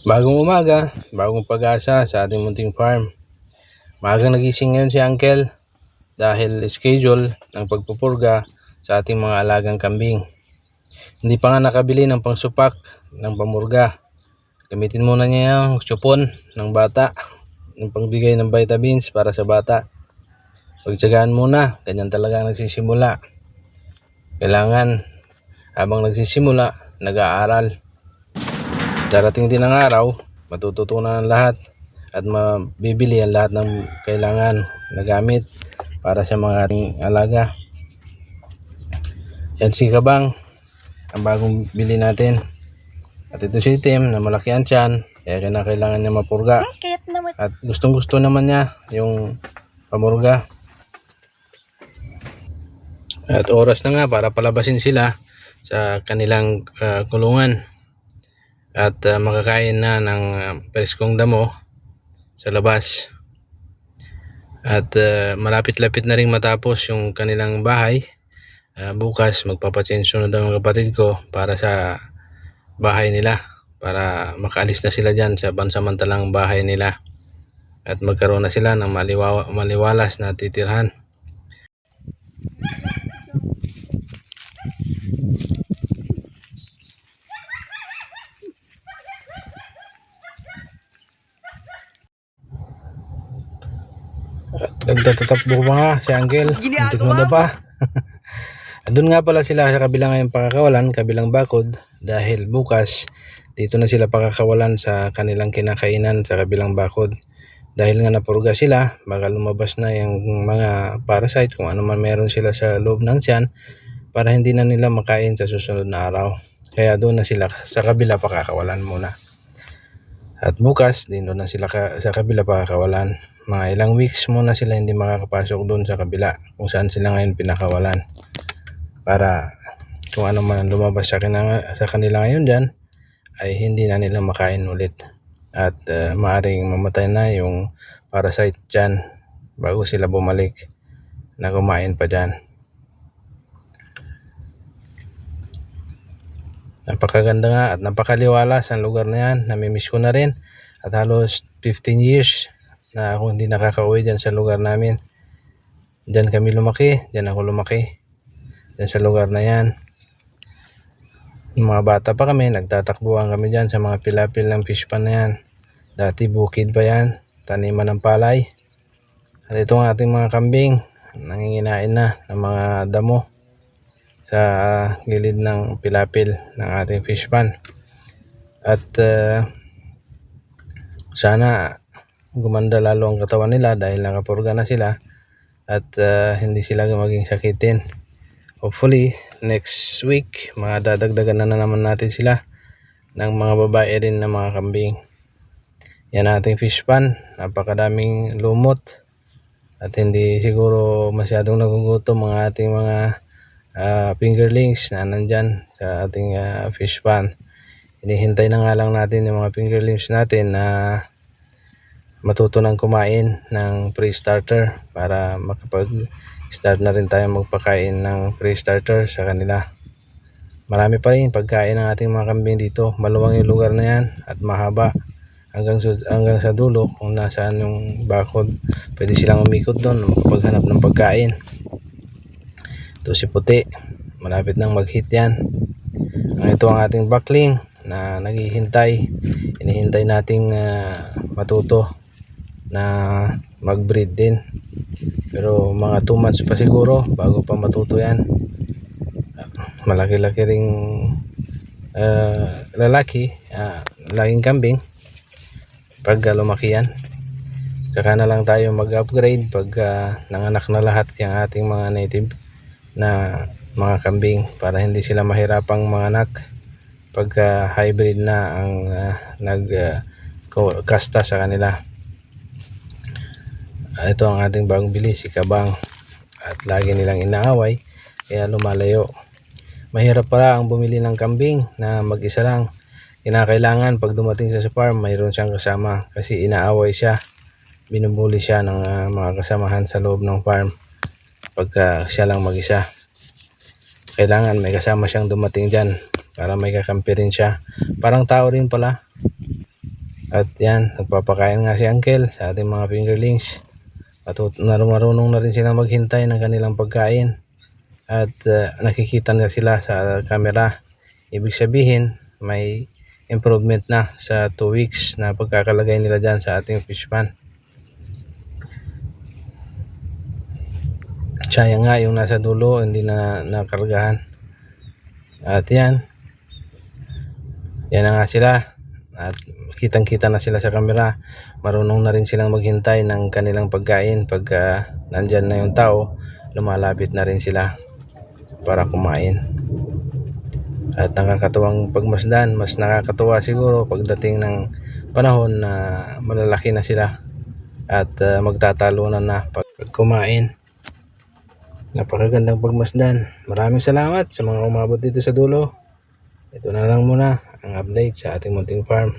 Bagong umaga, bagong pag-asa sa ating munting farm. Maagang nagising ngayon si Uncle dahil schedule ng pagpupurga sa ating mga alagang kambing. Hindi pa nga nakabili ng pangsupak ng pamurga. Gamitin muna niya yung supon ng bata, yung pangbigay ng vitamins para sa bata. Pagtsagaan muna, ganyan talaga nagsisimula. Kailangan habang nagsisimula, nag-aaral. Darating din ang araw, matututunan ang lahat at mabibili ang lahat ng kailangan na gamit para sa mga ating alaga. Yan si Kabang, ang bagong bili natin. At ito si Tim na malaki ang tiyan, kaya kailangan niya mapurga. At gustong gusto naman niya yung pamurga. At oras na nga para palabasin sila sa kanilang kulungan. At makakain na ng preskong damo sa labas. At malapit-lapit na rin matapos yung kanilang bahay. Bukas magpapatensyon na daw ang kapatid ko para sa bahay nila, para makaalis na sila dyan sa pansamantalang bahay nila at magkaroon na sila ng maliwalas na titirhan. At nagtatakbo pa nga si Uncle, muntik na pa. Doon nga pala sila sa kabilang ngayong pakakawalan, kabilang bakod, dahil bukas dito na sila pakakawalan sa kanilang kinakainan sa kabilang bakod. Dahil nga napurga sila, baka lumabas na yung mga parasite kung ano man meron sila sa loob ng tiyan para hindi na nila makain sa susunod na araw. Kaya doon na sila sa kabila pakakawalan muna. At bukas din doon na sila sa kabila pakakawalan. Mga ilang weeks muna sila hindi makakapasok doon sa kabila kung saan sila ngayon pinakawalan, para kung ano man lumabas sa kanila ngayon dyan ay hindi na nila makain ulit at maaring mamatay na yung parasite dyan bago sila bumalik na kumain pa dyan. Napakaganda nga at napakaliwalas ang lugar na yan. Namimiss ko na rin at halos 15 years na ako hindi nakakauwi dyan sa lugar namin. Dyan kami lumaki, dyan ako lumaki, dyan sa lugar na yan. Yung mga bata pa kami, nagtatakbuhan kami dyan sa mga pilapil ng fish pan na yan. Dati bukid pa yan, taniman ng palay. At ito ang ating mga kambing, nanginginain na ng mga damo sa gilid ng pilapil ng ating fish pan. At sana gumanda lalo ang katawan nila dahil nakapurga na sila at hindi sila maging sakitin. Hopefully next week madadagdagan na naman natin sila ng mga babae rin na mga kambing. Yan ating fish pan, napakadaming lumot at hindi siguro masyadong nagugutom ang ating mga fingerlings na nandyan sa ating fish pan. Hinihintay na nga lang natin yung mga fingerlings natin na matuto ng kumain ng pre-starter para makapag-start na rin tayo magpakain ng pre-starter sa kanila. Marami pa rin pagkain ng ating mga kambing dito. Maluwang yung lugar na yan at mahaba hanggang sa dulo kung nasaan yung bakod. Pwede silang umikot doon makapaghanap ng pagkain. Ito si Puti, malapit nang mag-hit yan. Ito ang ating buckling na naghihintay. Hinihintay nating matuto na mag-breed din, pero mga 2 months pa siguro bago pa matuto yan. Malaki-laki ring lalaki, laking kambing pag lumaki yan. Saka na lang tayo mag-upgrade pag nanganak na lahat yung ating mga native na mga kambing para hindi sila mahirapang manganak pag hybrid na ang kasta sa kanila. Ito ang ating bagong bili, si Kabang, at lagi nilang inaaway kaya lumalayo. Mahirap pala ang bumili ng kambing na mag-isa lang. Kinakailangan pag dumating sa farm mayroon siyang kasama kasi inaaway siya, binubuli siya ng mga kasamahan sa loob ng farm pagka siya lang mag-isa. Kailangan may kasama siyang dumating dyan para may kakampi rin siya, parang tao rin pala. At yan, nagpapakain nga si Uncle sa ating mga fingerlings at marunong na rin sila maghintay ng kanilang pagkain at nakikita na sila sa camera. Ibig sabihin may improvement na sa 2 weeks na pagkakalagay nila dyan sa ating fish pan. Sayang nga yung nasa dulo hindi na nakargahan. At yan na nga sila at kitang kita na sila sa camera. Marunong na rin silang maghintay ng kanilang pagkain. Pagka nandyan na yung tao, lumalapit na rin sila para kumain. At nakakatuwang pagmasdan. Mas nakakatuwa siguro pagdating ng panahon na malalaki na sila at magtatalunan na pag kumain. Napakagandang pagmasdan. Maraming salamat sa mga umabot dito sa dulo. Ito na lang muna ang update sa ating munting farm.